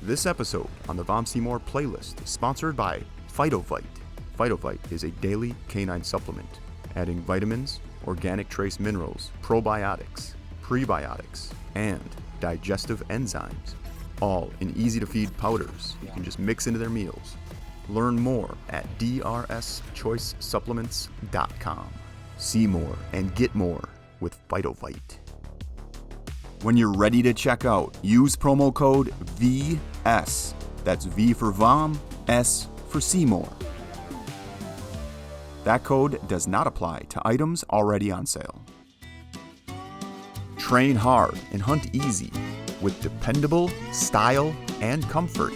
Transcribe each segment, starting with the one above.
This episode on the Vom Seymour playlist is sponsored by Phytovite. Phytovite is a daily canine supplement, adding vitamins, organic trace minerals, probiotics, prebiotics, and digestive enzymes, all in easy-to-feed powders you can just mix into their meals. Learn more at drschoicesupplements.com. See more and get more with Phytovite. When you're ready to check out, use promo code VS. That's V for Vom, S for Seymour. That code does not apply to items already on sale. Train hard and hunt easy with dependable style and comfort.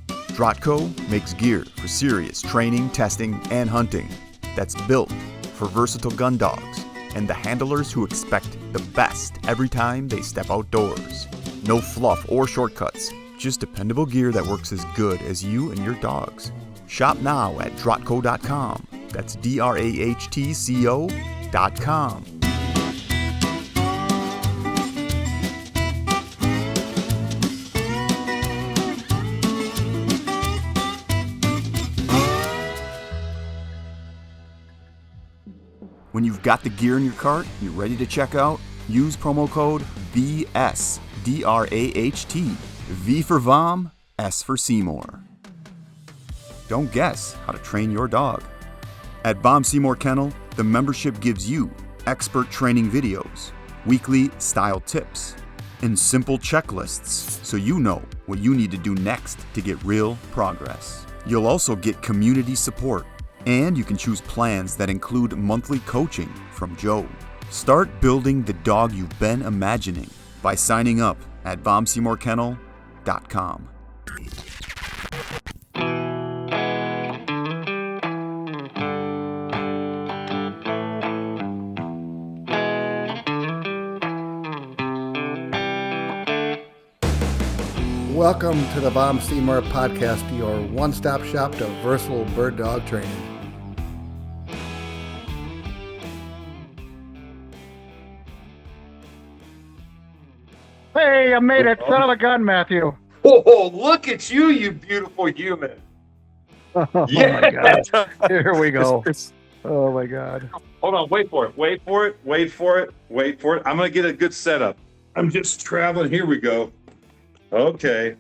Drahtco makes gear for serious training, testing, and hunting that's built for versatile gun dogs and the handlers who expect the best every time they step outdoors. No fluff or shortcuts, just dependable gear that works as good as you and your dogs. Shop now at drahtco.com. That's DRAHTCO.com. When you've got the gear in your cart, you're ready to check out, use promo code VS, D-R-A-H-T, V for Vom, S for Seymour. Don't guess how to train your dog. At Vom Seymour Kennel, the membership gives you expert training videos, weekly style tips, and simple checklists so you know what you need to do next to get real progress. You'll also get community support, and you can choose plans that include monthly coaching from Joe. Start building the dog you've been imagining by signing up at VomSeymourKennel.com. Welcome to the Vom Seymour podcast, your one-stop shop to versatile bird dog training. Hey, you made it, son of a gun, Matthew. Oh, look at you, you beautiful human. Oh, my God. Here we go. Oh, my God. Hold on, wait for it. I'm going to get a good setup. I'm just traveling. Here we go. Okay.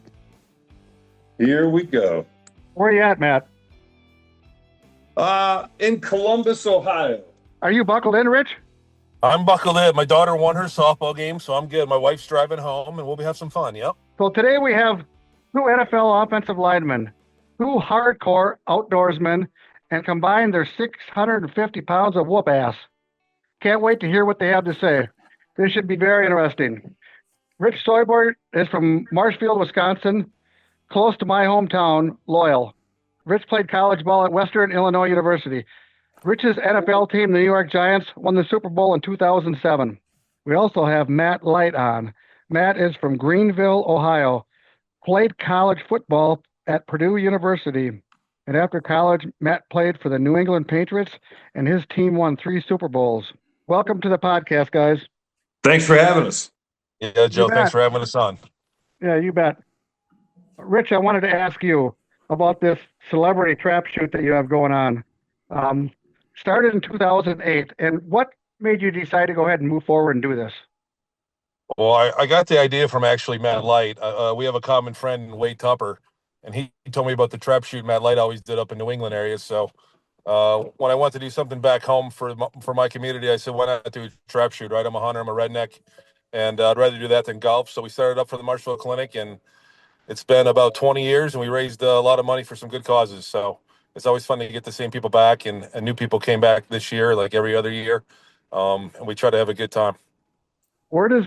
Here we go. Where are you at, Matt? In Columbus, Ohio. Are you buckled in, Rich? I'm buckled in. My daughter won her softball game, so I'm good. My wife's driving home, and we'll have some fun, yep. So today we have two NFL offensive linemen, two hardcore outdoorsmen, and combined they're 650 pounds of whoop ass. Can't wait to hear what they have to say. This should be very interesting. Rich Seubert is from Marshfield, Wisconsin, close to my hometown, Loyal. Rich played college ball at Western Illinois University. Rich's NFL team, the New York Giants, won the Super Bowl in 2007. We also have Matt Light on. Matt is from Greenville, Ohio, played college football at Purdue University. And after college, Matt played for the New England Patriots, and his team won 3 Super Bowls. Welcome to the podcast, guys. Thanks for having us. Yeah, Joe, thanks for having us on. Yeah, you bet. Rich, I wanted to ask you about this celebrity trap shoot that you have going on. Started in 2008, and what made you decide to go ahead and move forward and do this? Well, I got the idea from actually Matt Light. We have a common friend, Wade Tupper, and he told me about the trap shoot Matt Light always did up in New England area. So when I wanted to do something back home for my community, I said, why not do a trap shoot, right? I'm a hunter, I'm a redneck, and I'd rather do that than golf. So we started up for the Marshfield Clinic, and it's been about 20 years, and we raised a lot of money for some good causes. So it's always fun to get the same people back, and new people came back this year, like every other year, and we try to have a good time. Where does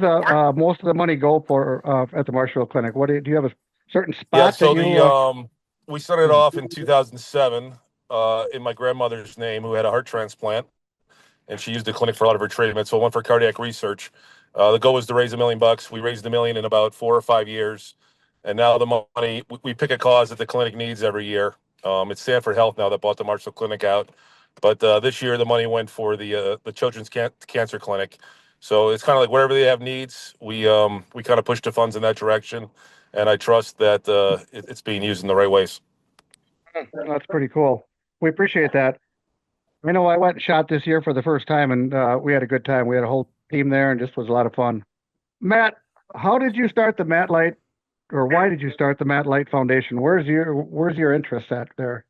most of the money go for at the Marshfield Clinic? What do you have a certain spot? Yeah, so that we started off in 2007 in my grandmother's name, who had a heart transplant, and she used the clinic for a lot of her treatment. So I went for cardiac research. The goal was to raise $1 million. We raised $1 million in about 4 or 5 years, and now the money we pick a cause that the clinic needs every year. It's Stanford Health now that bought the Marshfield Clinic out. But this year, the money went for the Children's Cancer Clinic. So it's kind of like wherever they have needs, we kind of push the funds in that direction, and I trust that it's being used in the right ways. That's pretty cool. We appreciate that. I know I went and shot this year for the first time, and we had a good time. We had a whole team there, and just was a lot of fun. Matt, how did you start the Matt Light, or why did you start the Matt Light Foundation? Where's your interest at there?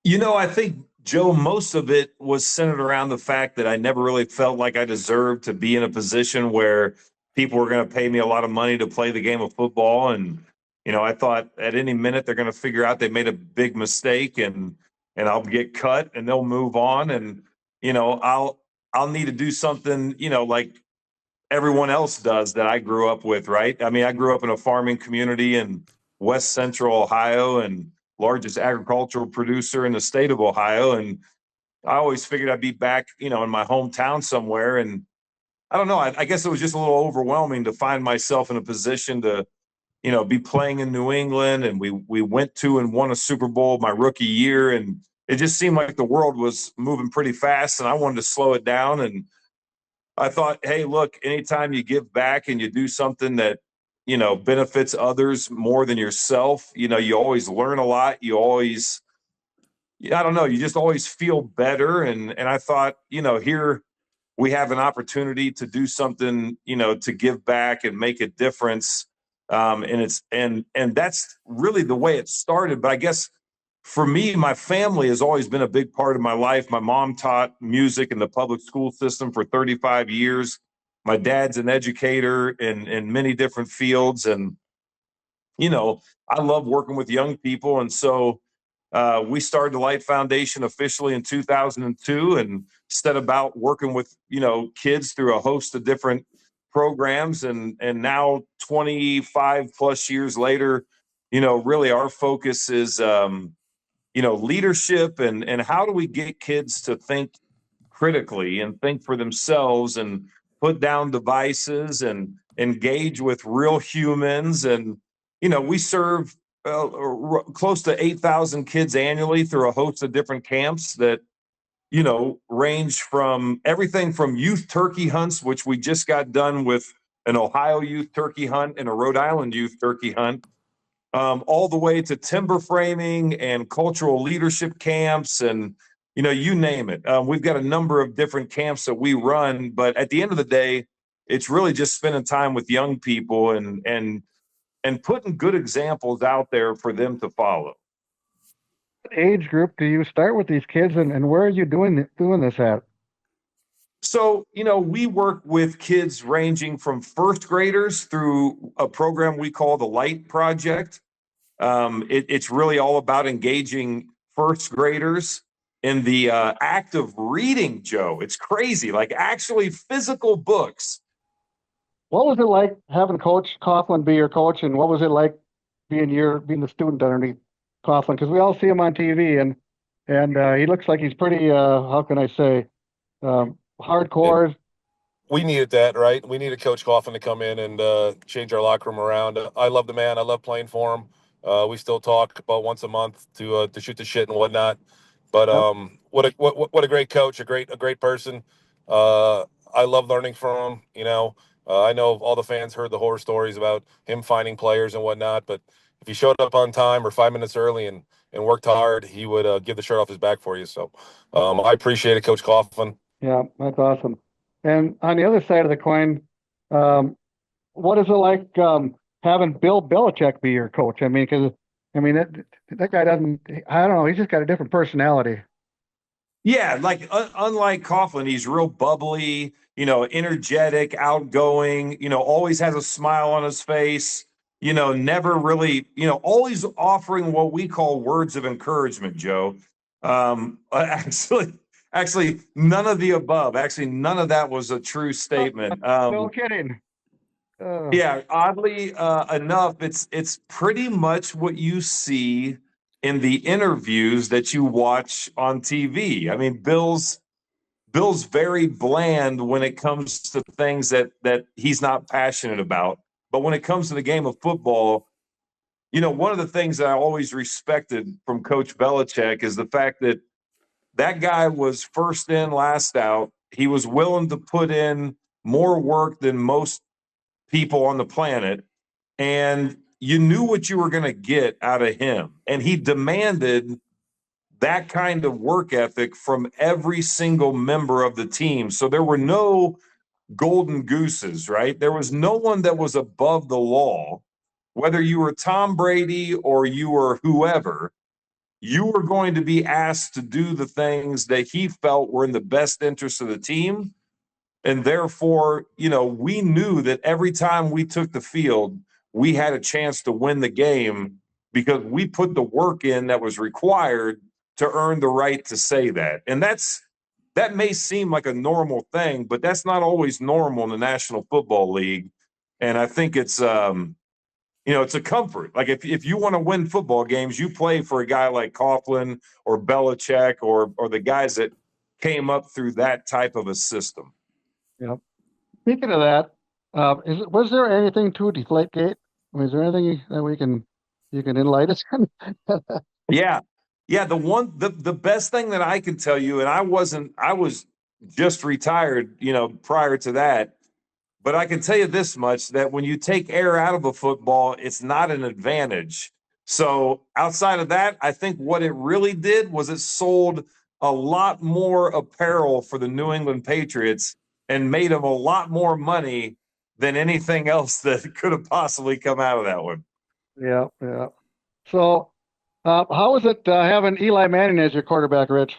I think, Joe, most of it was centered around the fact that I never really felt like I deserved to be in a position where people were going to pay me a lot of money to play the game of football. And, I thought at any minute they're going to figure out they made a big mistake and I'll get cut and they'll move on. And, I'll need to do something, like everyone else does that I grew up with, right? I mean, I grew up in a farming community in West Central Ohio and largest agricultural producer in the state of Ohio. And I always figured I'd be back, in my hometown somewhere. And I don't know, I guess it was just a little overwhelming to find myself in a position to, be playing in New England. And we went to and won a Super Bowl my rookie year. And it just seemed like the world was moving pretty fast and I wanted to slow it down. And I thought, hey, look, anytime you give back and you do something that, benefits others more than yourself, you always learn a lot. You always, I don't know, you just always feel better. And I thought, here we have an opportunity to do something, to give back and make a difference. And that's really the way it started. But I guess for me, my family has always been a big part of my life. My mom taught music in the public school system for 35 years. My dad's an educator in many different fields. And, I love working with young people. And so we started the Light Foundation officially in 2002 and set about working with, kids through a host of different programs. And now 25 plus years later, really our focus is, leadership and how do we get kids to think critically and think for themselves and put down devices and engage with real humans. And, we serve close to 8,000 kids annually through a host of different camps that, range from everything from youth turkey hunts, which we just got done with an Ohio youth turkey hunt and a Rhode Island youth turkey hunt, all the way to timber framing and cultural leadership camps and, you name it. We've got a number of different camps that we run, but at the end of the day, it's really just spending time with young people and putting good examples out there for them to follow. What age group do you start with these kids, and where are you doing this at? So, we work with kids ranging from first graders through a program we call the Light Project. It's really all about engaging first graders in the act of reading, Joe. It's crazy, like actually physical books. What was it like having Coach Coughlin be your coach, and what was it like being the student underneath Coughlin? Because we all see him on TV, and he looks like he's pretty, how can I say, hardcore. We needed that, right? We needed Coach Coughlin to come in and change our locker room around. I love the man. I love playing for him. We still talk about once a month to shoot the shit and whatnot. But what a great coach, a great person. I love learning from him. I know all the fans heard the horror stories about him finding players and whatnot, but if he showed up on time or 5 minutes early and worked hard, he would give the shirt off his back for you. So I appreciate it, Coach Coughlin. Yeah, that's awesome. And on the other side of the coin, what is it like having Bill Belichick be your coach? I mean, because that guy doesn't. I don't know. He's just got a different personality. Yeah, like unlike Coughlin, he's real bubbly, energetic, outgoing, always has a smile on his face, never really, always offering what we call words of encouragement, Joe. Actually, none of the above. Actually, none of that was a true statement. No kidding. Yeah, oddly enough, it's pretty much what you see in the interviews that you watch on TV. I mean, Bill's very bland when it comes to things that he's not passionate about. But when it comes to the game of football, one of the things that I always respected from Coach Belichick is the fact that guy was first in, last out. He was willing to put in more work than most people on the planet, and you knew what you were going to get out of him. And he demanded that kind of work ethic from every single member of the team. So there were no golden gooses, right? There was no one that was above the law. Whether you were Tom Brady or you were whoever, you were going to be asked to do the things that he felt were in the best interest of the team. And therefore, we knew that every time we took the field, we had a chance to win the game because we put the work in that was required to earn the right to say that. And that may seem like a normal thing, but that's not always normal in the National Football League. And I think it's it's a comfort. Like if you want to win football games, you play for a guy like Coughlin or Belichick or the guys that came up through that type of a system. Yeah. Speaking of that, was there anything to Deflategate? I mean, is there anything that you can enlighten us on? Yeah. The best thing that I can tell you, and I was just retired, prior to that, but I can tell you this much, that when you take air out of a football, it's not an advantage. So outside of that, I think what it really did was it sold a lot more apparel for the New England Patriots and made them a lot more money than anything else that could have possibly come out of that one. Yeah. So, how was it having Eli Manning as your quarterback, Rich?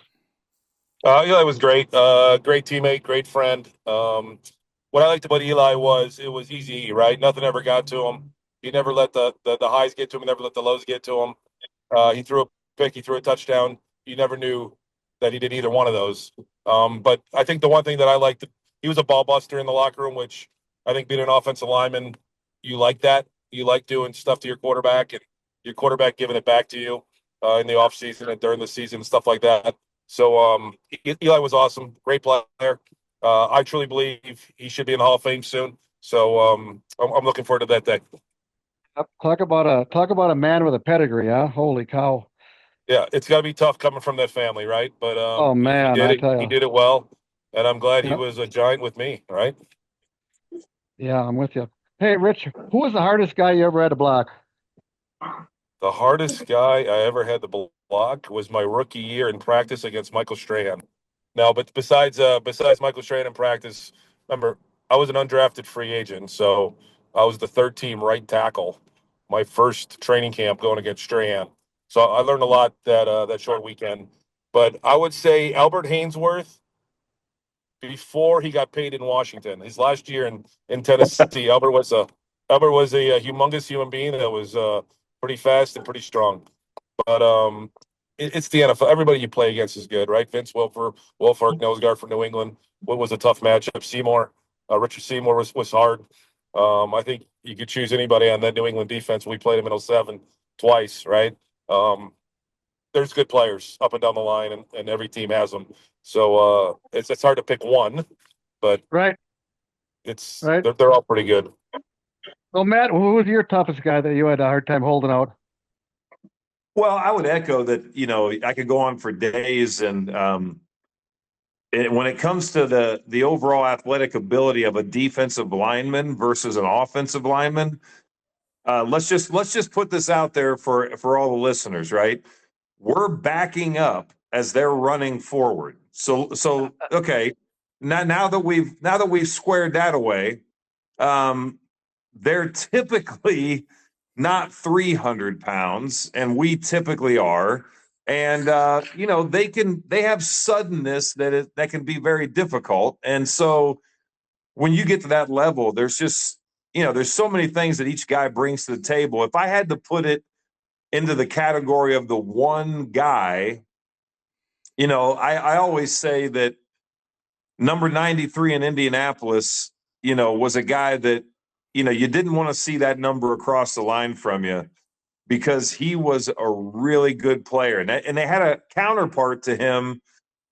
Eli was great. Great teammate, great friend. What I liked about Eli was it was easy, right? Nothing ever got to him. He never let the highs get to him. He never let the lows get to him. He threw a pick. He threw a touchdown. You never knew that he did either one of those. But I think the one thing that I liked, he was a ball buster in the locker room, which I think being an offensive lineman, you like that. You like doing stuff to your quarterback and your quarterback giving it back to you in the offseason and during the season, stuff like that. So Eli was awesome, great player. I truly believe he should be in the Hall of Fame soon. So I'm looking forward to that day. Talk about a man with a pedigree, huh? Holy cow! Yeah, it's got to be tough coming from that family, right? But Oh man, he did I it. tell He you. did it well, and I'm glad he Yep. was a giant with me, right? Yeah, I'm with you. Hey, Rich, who was the hardest guy you ever had to block? The hardest guy I ever had to block was my rookie year in practice against Michael Strahan. Now, but besides Michael Strahan in practice, remember I was an undrafted free agent, so I was the third team right tackle. My first training camp going against Strahan, so I learned a lot that short weekend. But I would say Albert Hainsworth before he got paid in Washington. His last year in Tennessee, Albert was a humongous human being that was pretty fast and pretty strong. But it's the NFL. Everybody you play against is good, right? Vince Wilfork, nose guard for New England. What was a tough matchup? Richard Seymour was hard. I think you could choose anybody on that New England defense. We played him in 07 twice, right? There's good players up and down the line, and every team has them. So it's hard to pick one, but Right. they're all pretty good. So, Matt, who was your toughest guy that you had a hard time holding out? Well, I would echo that, I could go on for days. And when it comes to the overall athletic ability of a defensive lineman versus an offensive lineman, let's just put this out there for all the listeners, right? We're backing up as they're running forward. So okay. Now that we've squared that away, they're typically not 300 pounds, and we typically are. And they have suddenness that can be very difficult. And so when you get to that level, there's just there's so many things that each guy brings to the table. If I had to put it into the category of the one guy, I always say that number 93 in Indianapolis, was a guy that, you didn't want to see that number across the line from you because he was a really good player. And they had a counterpart to him.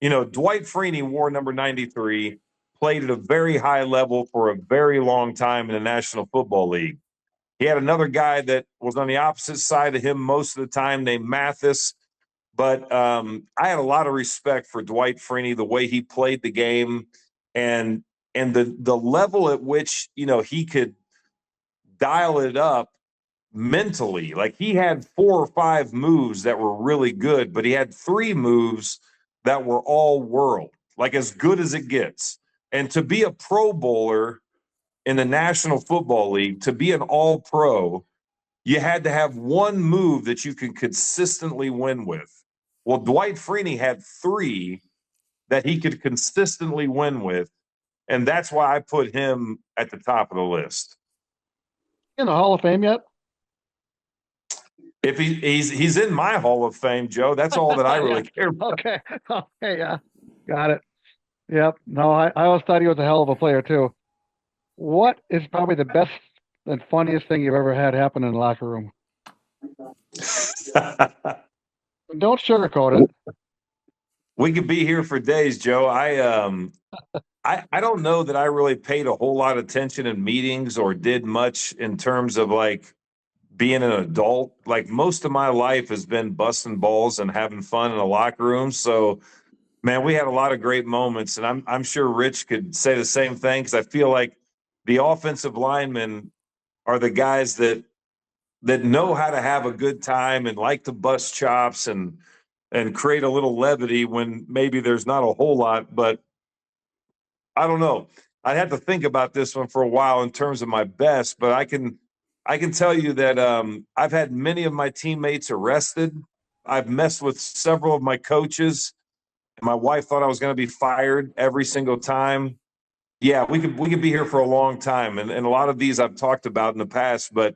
Dwight Freeney wore number 93, played at a very high level for a very long time in the National Football League. He had another guy that was on the opposite side of him most of the time named Mathis. But I had a lot of respect for Dwight Freeney, the way he played the game. And and the level at which, he could dial it up mentally. Like, he had 4 or 5 moves that were really good, but he had 3 moves that were all world, like as good as it gets. And to be a Pro Bowler in the National Football League, to be an all pro, you had to have one move that you could consistently win with. Well, Dwight Freeney had 3 that he could consistently win with. And that's why I put him at the top of the list. In the Hall of Fame yet? If he's in my Hall of Fame, Joe, that's all that I really care about. Okay. Yeah. Got it. Yep. No, I always thought he was a hell of a player too. What is probably the best and funniest thing you've ever had happen in the locker room? Don't sugarcoat it. We could be here for days, Joe. I don't know that I really paid a whole lot of attention in meetings or did much in terms of like being an adult. Like, most of my life has been busting balls and having fun in the locker room. So, man, we had a lot of great moments, and I'm sure Rich could say the same thing, because I feel like the offensive linemen are the guys that know how to have a good time and like to bust chops and create a little levity when maybe there's not a whole lot. But I don't know. I'd have to think about this one for a while in terms of my best, but I can tell you that I've had many of my teammates arrested. I've messed with several of my coaches. My wife thought I was going to be fired every single time. Yeah, we could be here for a long time, and a lot of these I've talked about in the past. But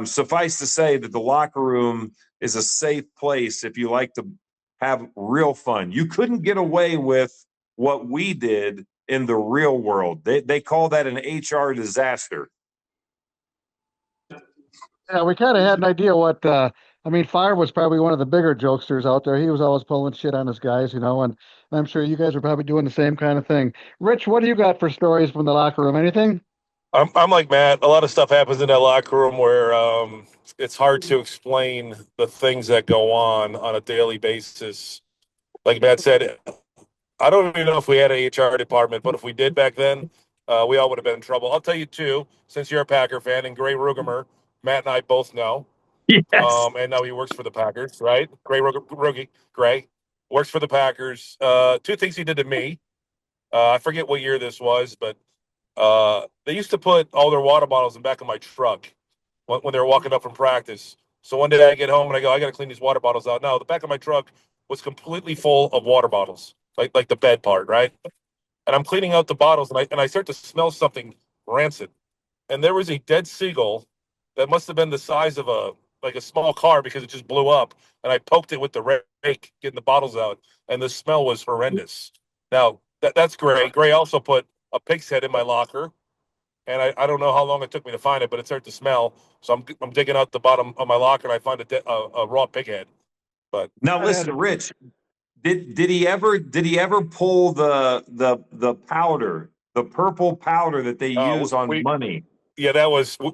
suffice to say that the locker room is a safe place if you like to have real fun. You couldn't get away with what we did in the real world. They call that an HR disaster. Yeah, we kind of had an idea what. Fire was probably one of the bigger jokesters out there. He was always pulling shit on his guys, and I'm sure you guys are probably doing the same kind of thing. Rich, what do you got for stories from the locker room? Anything? I'm like Matt. A lot of stuff happens in that locker room where it's hard to explain the things that go on a daily basis. Like Matt said, I don't even know if we had an HR department, but if we did back then, we all would have been in trouble. I'll tell you too, since you're a Packer fan, and Gray Rugemer, Matt and I both know. Yes. And now he works for the Packers, right? Gray works for the Packers. 2 things he did to me. I forget what year this was, but they used to put all their water bottles in the back of my truck when they were walking up from practice. So one day I get home and I go, I got to clean these water bottles out. No, the back of my truck was completely full of water bottles, like the bed part, right? And I'm cleaning out the bottles, and I start to smell something rancid. And there was a dead seagull that must have been the size of a small car, because it just blew up. And I poked it with the rake, getting the bottles out, and the smell was horrendous. Now that's Gray. Gray also put a pig's head in my locker, and I don't know how long it took me to find it, but it started to smell. So I'm digging out the bottom of my locker, and I find a raw pig head. But Now listen, Rich, did he ever pull the powder, the purple powder that they use on money? Yeah,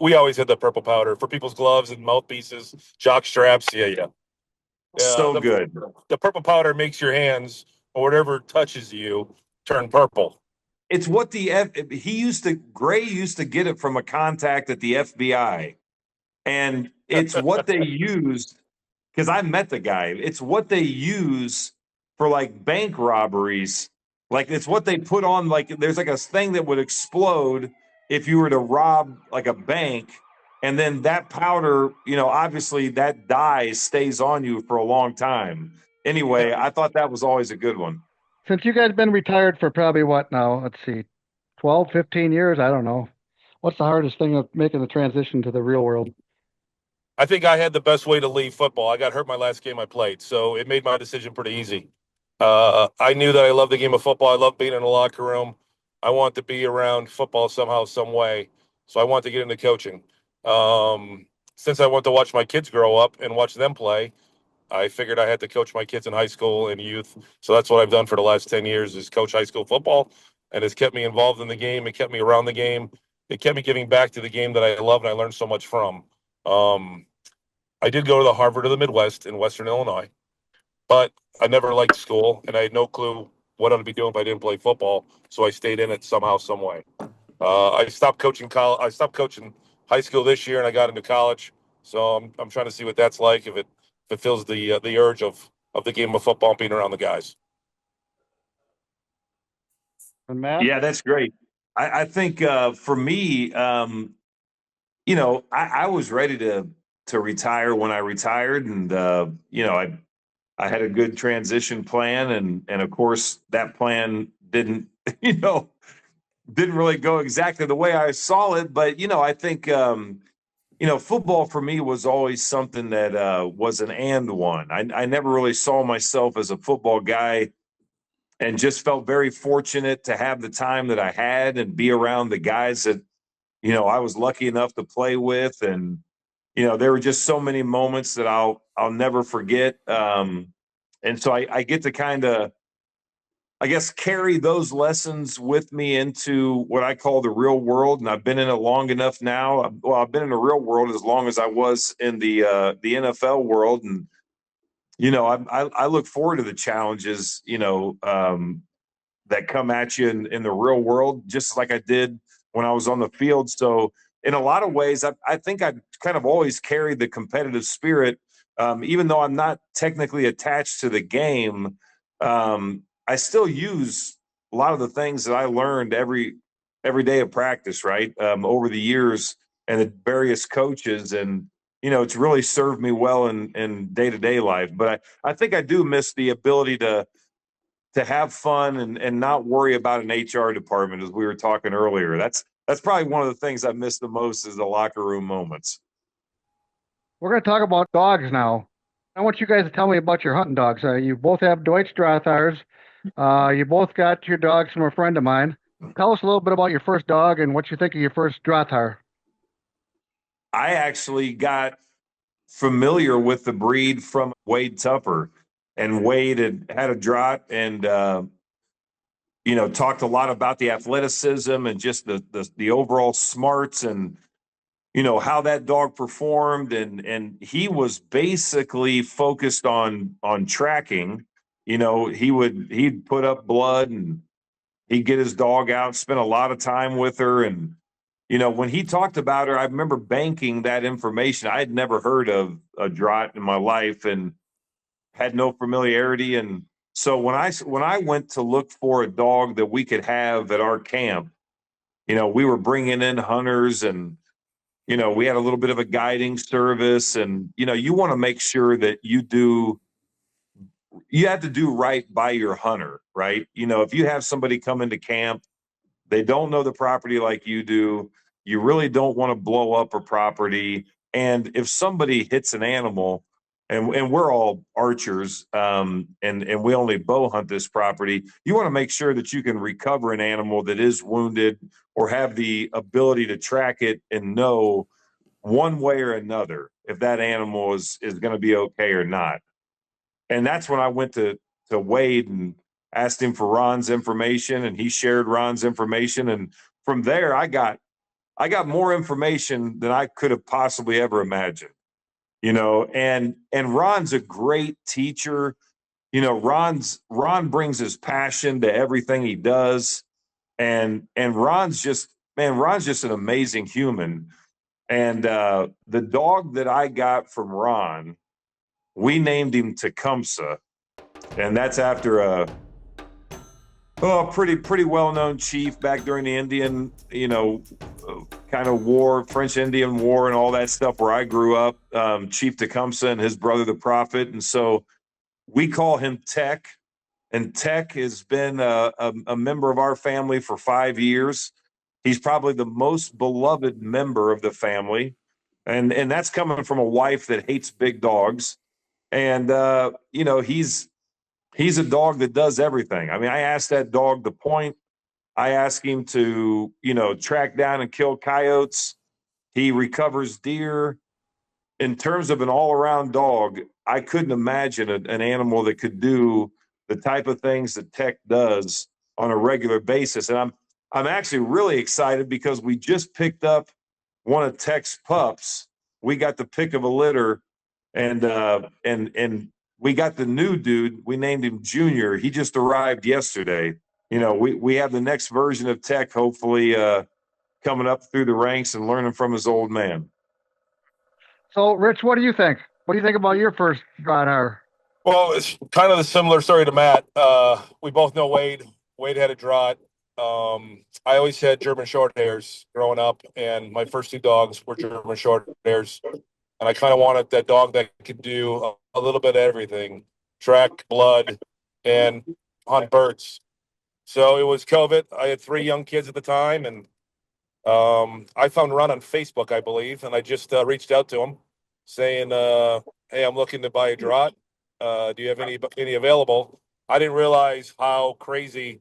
we always had the purple powder for people's gloves and mouthpieces, jock straps. Yeah. So good. The purple powder makes your hands, or whatever touches you, turn purple. It's what Gray used to get it from a contact at the FBI. And it's what they used, because I met the guy. It's what they use for like bank robberies. Like, it's what they put on, like there's like a thing that would explode if you were to rob like a bank. And then that powder, obviously that dye stays on you for a long time. Anyway, I thought that was always a good one. Since you guys been retired for probably what now? Let's see, 12, 15 years? I don't know. What's the hardest thing of making the transition to the real world? I think I had the best way to leave football. I got hurt my last game I played, so it made my decision pretty easy. I knew that I loved the game of football. I loved being in the locker room. I wanted to be around football somehow, some way. So I wanted to get into coaching. Since I wanted to watch my kids grow up and watch them play, I figured I had to coach my kids in high school and youth. So that's what I've done for the last 10 years, is coach high school football. And it's kept me involved in the game. It kept me around the game. It kept me giving back to the game that I love and I learned so much from. I did go to the Harvard of the Midwest in Western Illinois, but I never liked school, and I had no clue what I'd be doing if I didn't play football. So I stayed in it somehow, some way. I stopped coaching I stopped coaching high school this year, and I got into college. So I'm trying to see what that's like, if it fills the urge of the game of football and being around the guys. And Matt? Yeah, that's great. I think for me, I was ready to retire when I retired, and I had a good transition plan, and of course that plan didn't didn't really go exactly the way I saw it. But I think football for me was always something that was an and one. I never really saw myself as a football guy, and just felt very fortunate to have the time that I had and be around the guys that I was lucky enough to play with. And there were just so many moments that I'll never forget. And so I get to kind of, I guess, carry those lessons with me into what I call the real world. And I've been in it long enough now. Well, I've been in the real world as long as I was in the NFL world. And I look forward to the challenges that come at you in the real world, just like I did when I was on the field. So in a lot of ways, I think I kind of always carried the competitive spirit, even though I'm not technically attached to the game. I still use a lot of the things that I learned every day of practice, right, over the years, and the various coaches. And it's really served me well in day-to-day life. But I think I do miss the ability to have fun and not worry about an HR department, as we were talking earlier. That's probably one of the things I miss the most, is the locker room moments. We're going to talk about dogs now. I want you guys to tell me about your hunting dogs. You both have Deutsch-Drahthaars. You both got your dogs from a friend of mine. Tell us a little bit about your first dog and what you think of your first Drahthaar. I actually got familiar with the breed from Wade Tupper, and Wade had a Draht, and talked a lot about the athleticism and just the overall smarts, and how that dog performed, and he was basically focused on tracking. He'd put up blood, and he'd get his dog out, spend a lot of time with her. And when he talked about her, I remember banking that information. I had never heard of a Draht in my life and had no familiarity. And so when I went to look for a dog that we could have at our camp, we were bringing in hunters, and we had a little bit of a guiding service. And you want to make sure that you have to do right by your hunter, right? If you have somebody come into camp, they don't know the property like you do, you really don't want to blow up a property. And if somebody hits an animal, and we're all archers, and we only bow hunt this property, you want to make sure that you can recover an animal that is wounded, or have the ability to track it and know one way or another if that animal is going to be okay or not. And that's when I went to Wade and asked him for Ron's information, and he shared Ron's information. And from there, I got more information than I could have possibly ever imagined. And Ron's a great teacher. Ron brings his passion to everything he does. And Ron's just an amazing human. And the dog that I got from Ron, we named him Tecumseh, and that's after a pretty well-known chief back during the Indian, kind of war, French-Indian War, and all that stuff where I grew up. Chief Tecumseh and his brother, the Prophet, and so we call him Tech. And Tech has been a member of our family for 5 years. He's probably the most beloved member of the family, and that's coming from a wife that hates big dogs. And he's a dog that does everything. I mean, I asked that dog to point. I ask him to track down and kill coyotes. He recovers deer. In terms of an all-around dog, I couldn't imagine an animal that could do the type of things that Tech does on a regular basis. And I'm actually really excited because we just picked up one of Tech's pups. We got the pick of a litter, and we got the new dude. We named him Junior. He just arrived yesterday. We have the next version of Tech, hopefully coming up through the ranks and learning from his old man. So, Rich, what do you think? What do you think about your first Drahthaar? Well, it's kind of a similar story to Matt. We both know Wade. Wade had a Draht. I always had German short hairs growing up, and my first 2 dogs were German short hairs. And I kind of wanted that dog that could do a little bit of everything, track, blood, and hunt birds. So it was COVID. I had 3 young kids at the time, and I found Ron on Facebook, I believe, and I just reached out to him saying, hey, I'm looking to buy a Draht. Do you have any available? I didn't realize how crazy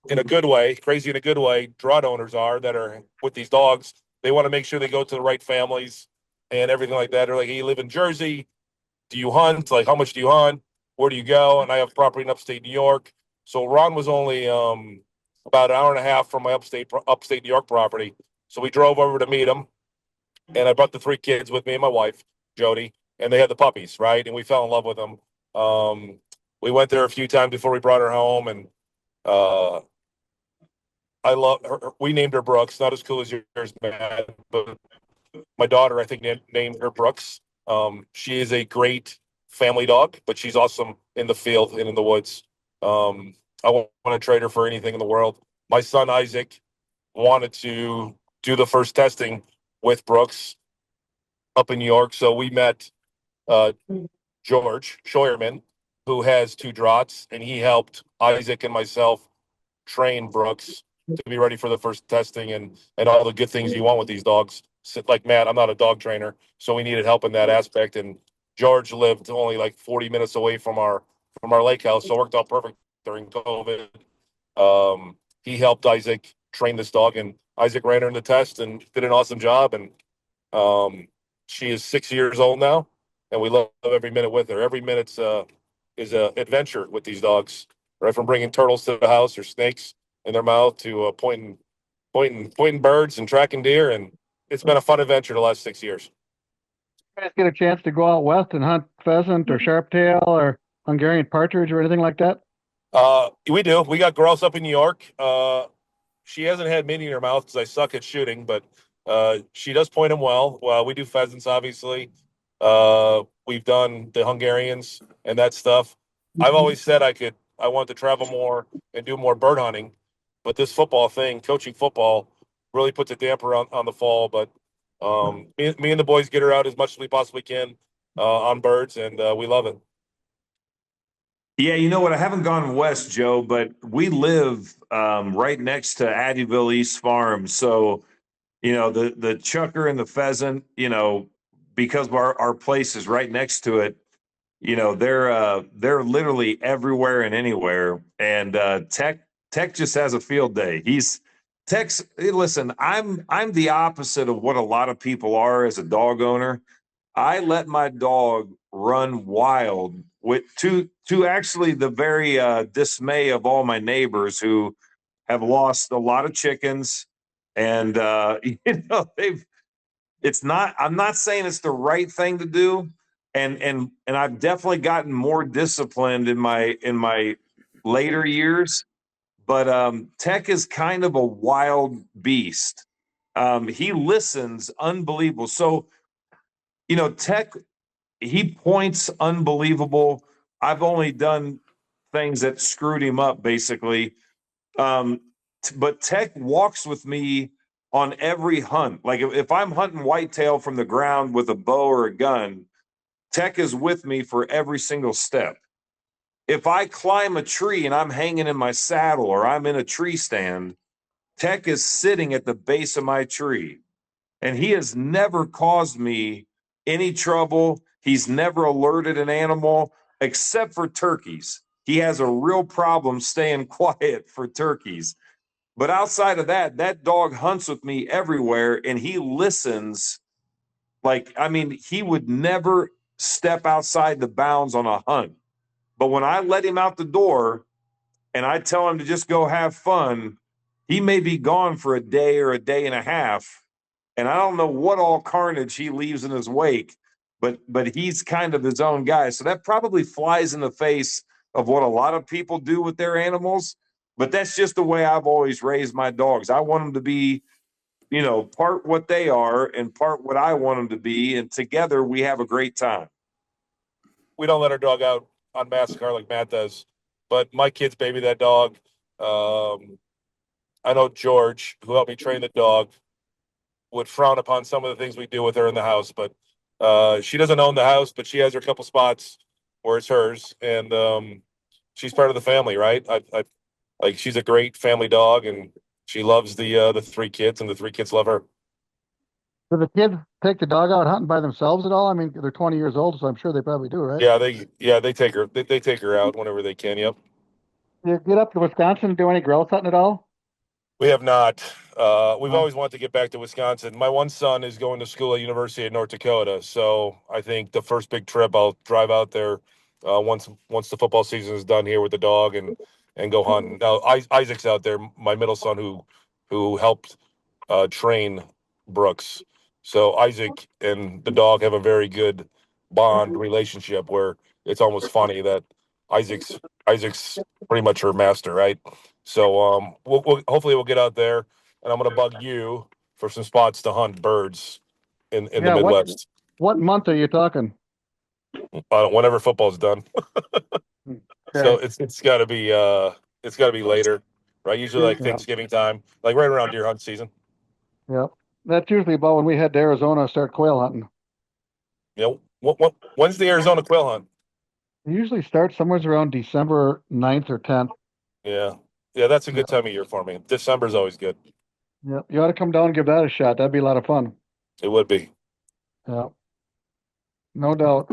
in a good way, Draht owners are that are with these dogs. They want to make sure they go to the right families and everything like that. They're like, hey, you live in Jersey. Do you hunt? Like, how much do you hunt? Where do you go? And I have property in upstate New York. So Ron was only about an hour and a half from my upstate New York property. So we drove over to meet him. And I brought the 3 kids with me and my wife, Jody, and they had the puppies, right? And we fell in love with them. We went there a few times before we brought her home, and I love her. We named her Brooks, not as cool as yours, Matt, but my daughter, I think, named her Brooks. She is a great family dog, but she's awesome in the field and in the woods. I won't want to trade her for anything in the world. My son, Isaac, wanted to do the first testing with Brooks up in New York. So we met George Scheuerman, who has 2 Drahts, and he helped Isaac and myself train Brooks to be ready for the first testing and all the good things you want with these dogs. Like Matt, I'm not a dog trainer, so we needed help in that aspect. And George lived only like 40 minutes away from our lake house, so it worked out perfect during COVID. He helped Isaac train this dog, and Isaac ran her in the test and did an awesome job. And she is 6 years old now, and we love every minute with her. Every minute is an adventure with these dogs, right from bringing turtles to the house or snakes in their mouth to pointing birds and tracking deer. And it's been a fun adventure the last 6 years. You guys get a chance to go out west and hunt pheasant or sharptail or Hungarian partridge or anything like that? We do. We got grouse up in New York. She hasn't had many in her mouth because I suck at shooting, but she does point them well. We do pheasants, obviously. We've done the Hungarians and that stuff. I've always said I want to travel more and do more bird hunting, but this football thing, coaching football, really puts a damper on the fall. But me and the boys get her out as much as we possibly can on birds, and we love it. Yeah, you know what? I haven't gone west, Joe, but we live right next to Addyville East Farm. So, the chucker and the pheasant, because our place is right next to it, they're literally everywhere and anywhere. And Tech just has a field day. Listen, I'm the opposite of what a lot of people are as a dog owner. I let my dog run wild to actually the very dismay of all my neighbors who have lost a lot of chickens. And I'm not saying it's the right thing to do. And I've definitely gotten more disciplined in my later years. But Tech is kind of a wild beast. He listens unbelievable. So, Tech, he points unbelievable. I've only done things that screwed him up, basically. But Tech walks with me on every hunt. Like if I'm hunting whitetail from the ground with a bow or a gun, Tech is with me for every single step. If I climb a tree and I'm hanging in my saddle or I'm in a tree stand, Tech is sitting at the base of my tree. And he has never caused me any trouble. He's never alerted an animal except for turkeys. He has a real problem staying quiet for turkeys. But outside of that dog hunts with me everywhere, and he listens. He would never step outside the bounds on a hunt. But when I let him out the door and I tell him to just go have fun, he may be gone for a day or a day and a half. And I don't know what all carnage he leaves in his wake, but he's kind of his own guy. So that probably flies in the face of what a lot of people do with their animals. But that's just the way I've always raised my dogs. I want them to be, part what they are and part what I want them to be. And together we have a great time. We don't let our dog out on Massacre like Matt does, but my kids baby that dog. I know George, who helped me train the dog, would frown upon some of the things we do with her in the house, but she doesn't own the house, but she has her couple spots where it's hers, and she's part of the family, right? I like she's a great family dog, and she loves the 3 kids, and the 3 kids love her. Do the kids take the dog out hunting by themselves at all? I mean, they're 20 years old, so I'm sure they probably do, right? They take her they take her out whenever they can. Yep. You get up to Wisconsin and do any grouse hunting at all? We have not. We've always wanted to get back to Wisconsin. My one son is going to school at University of North Dakota, so I think the first big trip I'll drive out there once the football season is done here with the dog and go hunting. Now Isaac's out there, my middle son who helped train Brooks. So Isaac and the dog have a very good bond relationship where it's almost funny that Isaac's pretty much her master, right? So we'll hopefully we'll get out there, and I'm gonna bug you for some spots to hunt birds in the Midwest. What month are you talking? Whenever football's done. Okay. So it's got to be later, right? Usually like Thanksgiving time, like right around deer hunt season. Yeah, that's usually about when we head to Arizona and start quail hunting. You know, when's the Arizona quail hunt? It usually starts somewhere around December 9th or 10th. Yeah, that's a good time of year for me. December's always good. Yeah, you ought to come down and give that a shot. That'd be a lot of fun. It would be. Yeah, no doubt.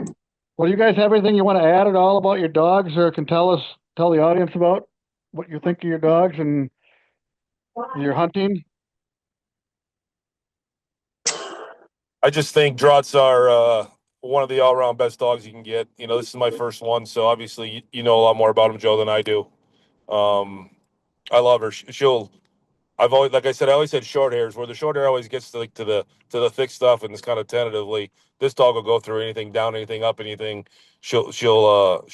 Well, you guys have anything you want to add at all about your dogs, or can tell the audience about what you think of your dogs and your hunting? I just think Drahts are one of the all-around best dogs you can get. You know, this is my first one, so obviously you know a lot more about him, Joe, than I do. I love her. I've always, like I said, I always had short hairs. Where the short hair always gets to the thick stuff and it's kind of tentatively. This dog will go through anything, down anything, up anything. She'll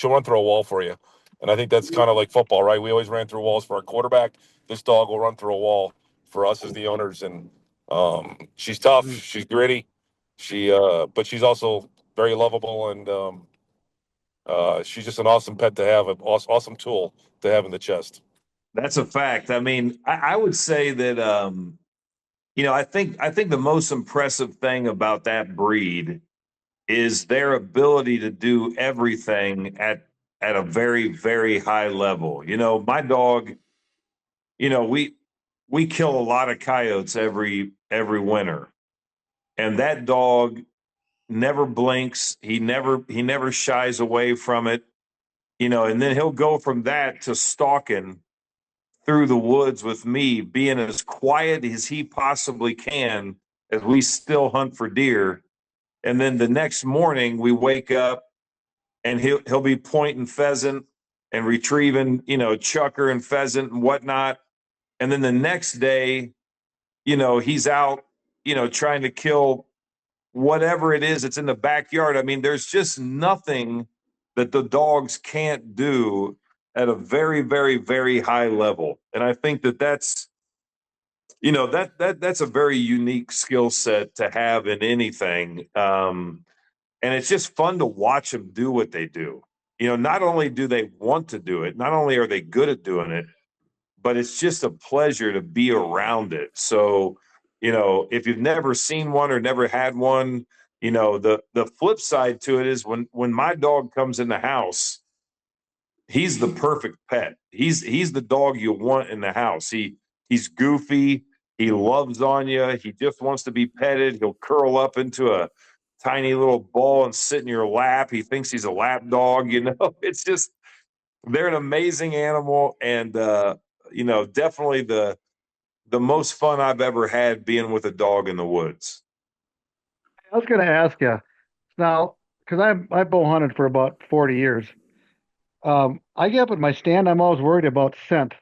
run through a wall for you, and I think that's kind of like football, right? We always ran through walls for our quarterback. This dog will run through a wall for us as the owners, and she's tough. She's gritty. But she's also very lovable, and she's just an awesome pet to have, an awesome tool to have in the chest. That's a fact. I mean, I would say that I think the most impressive thing about that breed is their ability to do everything at a very, very high level. You know, my dog, we kill a lot of coyotes every winter. And that dog never blinks. He never shies away from it. And then he'll go from that to stalking through the woods with me, being as quiet as he possibly can as we still hunt for deer. And then the next morning we wake up and he'll be pointing pheasant and retrieving, chucker and pheasant and whatnot. And then the next day, he's out, trying to kill whatever it is that's in the backyard. I mean, there's just nothing that the dogs can't do at a very, very, very high level. And I think that's a very unique skill set to have in anything. And it's just fun to watch them do what they do. Not only do they want to do it, not only are they good at doing it, but it's just a pleasure to be around it. So, if you've never seen one or never had one, the flip side to it is when my dog comes in the house, he's the perfect pet. He's the dog you want in the house. He's goofy. He loves on you. He just wants to be petted. He'll curl up into a tiny little ball and sit in your lap. He thinks he's a lap dog. It's just, they're an amazing animal. And, definitely the most fun I've ever had being with a dog in the woods. I was going to ask you now, because I bow hunted for about 40 years. I get up at my stand, I'm always worried about scent.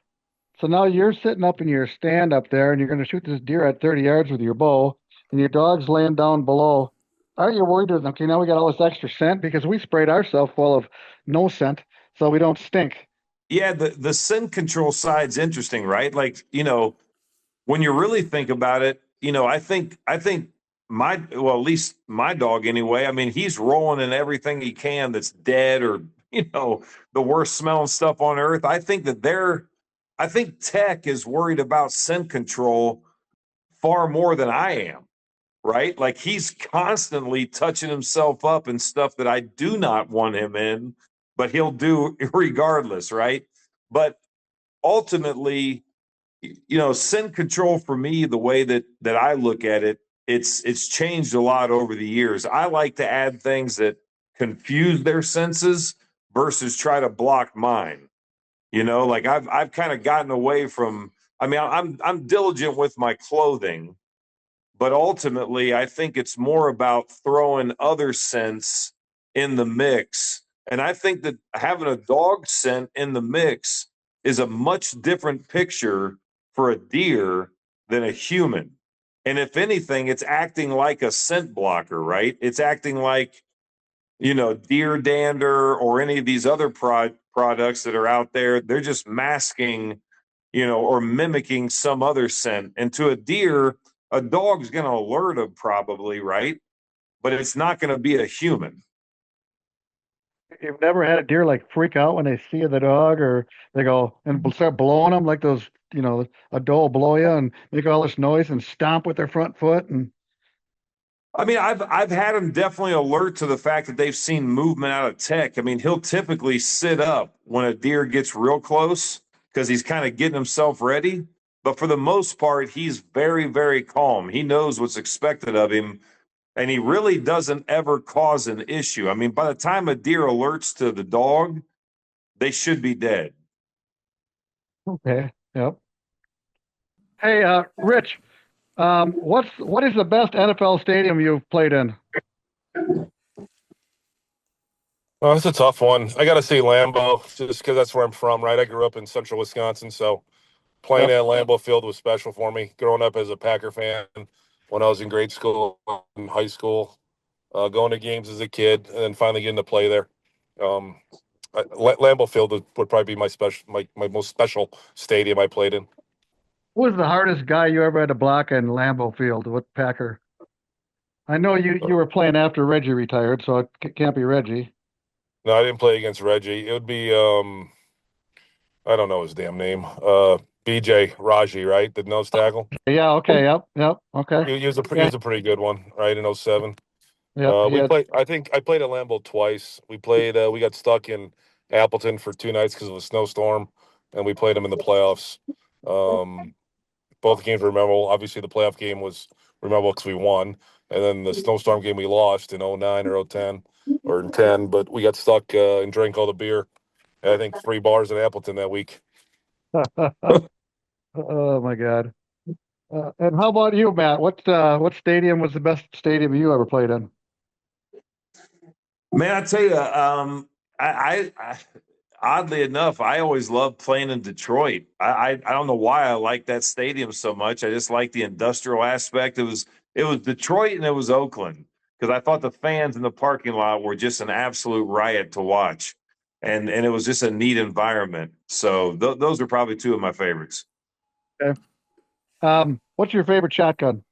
So now you're sitting up in your stand up there and you're going to shoot this deer at 30 yards with your bow, and your dog's laying down below. Aren't you worried that, okay, now we got all this extra scent because we sprayed ourselves full of no scent so we don't stink? Yeah, the scent control side's interesting, right? Like, when you really think about it, I think at least my dog anyway. I mean, he's rolling in everything he can that's dead or the worst smelling stuff on earth. I think tech is worried about scent control far more than I am, right? Like he's constantly touching himself up in stuff that I do not want him in, but he'll do regardless, right? But ultimately, scent control for me, the way that I look at it, it's changed a lot over the years. I like to add things that confuse their senses versus try to block mine. Like I've kind of gotten away from. I mean, I'm diligent with my clothing, but ultimately, I think it's more about throwing other scents in the mix. And I think that having a dog scent in the mix is a much different picture for a deer than a human. And if anything, it's acting like a scent blocker, right? It's acting like, deer dander or any of these other products that are out there. They're just masking, or mimicking some other scent. And to a deer, a dog's going to alert them probably, right? But it's not going to be a human. You've never had a deer like freak out when they see the dog, or they go and start blowing them like those, a doe will blow you and make all this noise and stomp with their front foot. And I mean, I've had him definitely alert to the fact that they've seen movement out of tech. I mean, he'll typically sit up when a deer gets real close because he's kind of getting himself ready. But for the most part, he's very, very calm. He knows what's expected of him, and he really doesn't ever cause an issue. I mean, by the time a deer alerts to the dog, they should be dead. okay, yep. Hey, Rich, what is the best NFL stadium you've played in? Oh, that's a tough one. I got to say Lambeau, just because that's where I'm from, right? I grew up in central Wisconsin, so playing Yep. at Lambeau Field was special for me. Growing up as a Packer fan when I was in grade school and high school, going to games as a kid, and then finally getting to play there. Um, Lambeau Field would probably be my most special stadium I played in. Who was the hardest guy you ever had to block in Lambeau Field with Packer? I know you were playing after Reggie retired, so it can't be Reggie. No, I didn't play against Reggie. It would be I don't know his damn name. BJ Raji, right? The nose tackle. Yeah, okay, yep, okay. He Yeah, was a pretty good one, right? In '07. yep, he We had. played. I think I played at Lambeau twice. We played. We got stuck in Appleton for 2 nights because of a snowstorm, and we played them in the playoffs. Um, both games were memorable. Obviously, the playoff game was memorable because we won, and then the snowstorm game we lost in '09 or '10 or in 10. But we got stuck and drank all the beer. And I think 3 bars in Appleton that week. Oh my God. And how about you, Matt? What stadium was the best stadium you ever played in? Man, I tell you, I oddly enough, I always loved playing in Detroit. I don't know why I like that stadium so much. I just like the industrial aspect. It was Detroit and it was Oakland because I thought the fans in the parking lot were just an absolute riot to watch, and it was just a neat environment. So those are probably two of my favorites. Okay. What's your favorite shotgun?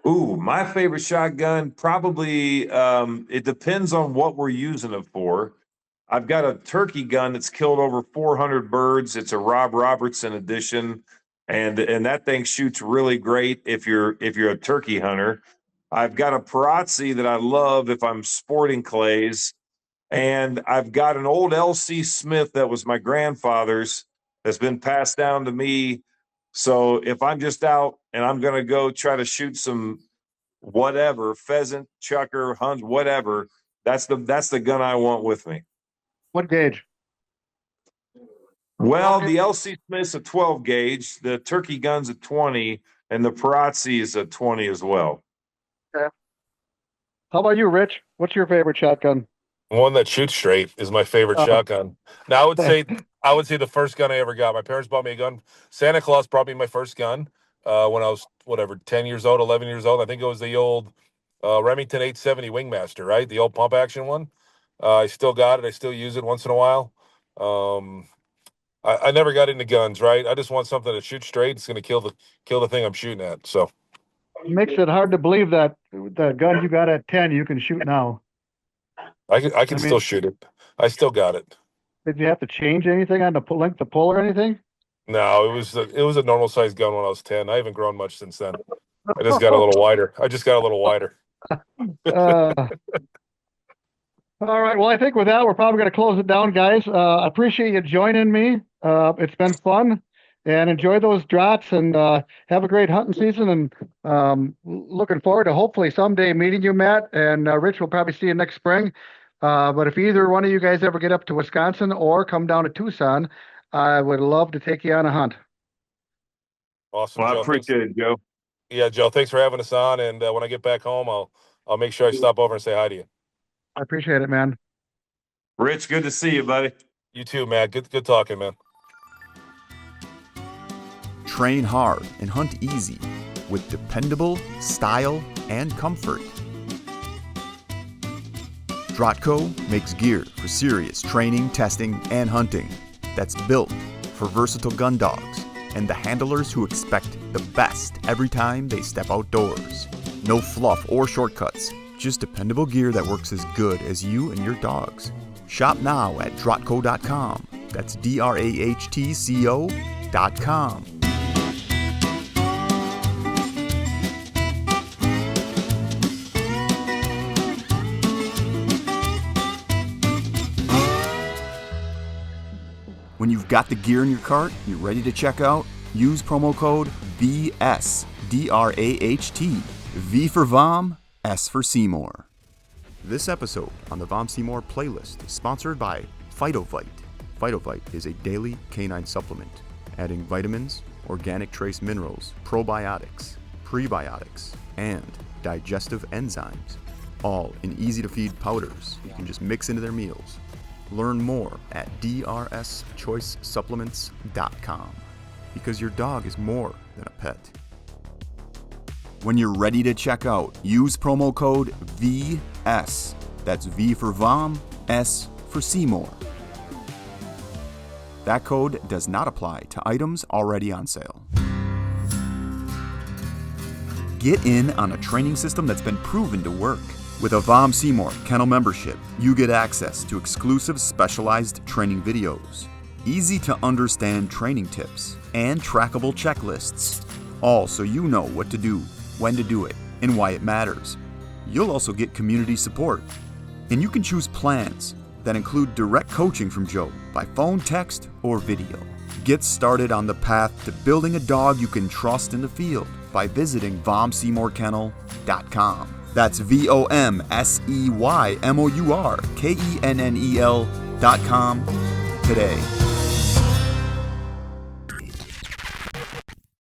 Ooh, my favorite shotgun probably it depends on what we're using it for. I've got a turkey gun that's killed over 400 birds. It's a Rob Robertson edition, and that thing shoots really great if you're a turkey hunter. I've got a Perazzi that I love if I'm sporting clays, and I've got an old LC Smith that was my grandfather's that's been passed down to me. So if I'm just out and I'm going to go try to shoot some whatever pheasant, chucker, hunt, whatever, that's the gun I want with me. What gauge? Well, the LC Smith's a 12 gauge, the turkey gun's a 20, and the Perazzi is a 20 as well. Okay. How about you, Rich? What's your favorite shotgun? One that shoots straight is my favorite Oh, shotgun. Now I would say the first gun I ever got. My parents bought me a gun. Santa Claus brought me my first gun when I was whatever 10 years old, 11 years old. I think it was the old Remington 870 Wingmaster, right? The old pump action one. I still got it. I still use it once in a while. I never got into guns, right? I just want something to shoot straight. It's going to kill the thing I'm shooting at. So It makes it hard to believe that the gun you got at 10, you can shoot now. I can I still mean, shoot it. I still got it. did you have to change anything on the length of pull or anything? No, it was a normal sized gun when I was 10. I haven't grown much since then. I just got a little wider. Uh, all right. Well, I think with that, we're probably going to close it down, guys. I appreciate you joining me. It's been fun, and enjoy those draughts, and have a great hunting season. And looking forward to hopefully someday meeting you, Matt. And Rich, we'll probably see you next spring. But if either one of you guys ever get up to Wisconsin or come down to Tucson, I would love to take you on a hunt. Awesome. Well, I Joe, appreciate it, Joe. Yeah, Joe, thanks for having us on. And when I get back home, I'll make sure I stop over and say hi to you. I appreciate it, man. Rich, good to see you, buddy. You too, Matt. Good talking, man. Train hard and hunt easy with dependable style and comfort. Drahtco makes gear for serious training, testing, and hunting that's built for versatile gun dogs and the handlers who expect the best every time they step outdoors. No fluff or shortcuts, just dependable gear that works as good as you and your dogs. Shop now at drahtco.com. That's DRAHTCO.com. When you've got the gear in your cart, you're ready to check out, use promo code VS, DRAHT, V for Vom, S for Seymour. This episode on the Vom Seymour playlist is sponsored by Phytovite. Phytovite is a daily canine supplement, adding vitamins, organic trace minerals, probiotics, prebiotics, and digestive enzymes, all in easy-to-feed powders you can just mix into their meals. Learn more at drschoicesupplements.com, because your dog is more than a pet. When you're ready to check out, use promo code VS. That's V for Vom, S for Seymour. That code does not apply to items already on sale. Get in on a training system that's been proven to work. With a Vom Seymour kennel membership, you get access to exclusive specialized training videos, easy to understand training tips, and trackable checklists, all so you know what to do, when to do it, and why it matters. You'll also get community support, and you can choose plans that include direct coaching from Joe by phone, text, or video. Get started on the path to building a dog you can trust in the field by visiting VomSeymourKennel.com. That's VomSeymourKennel.com today.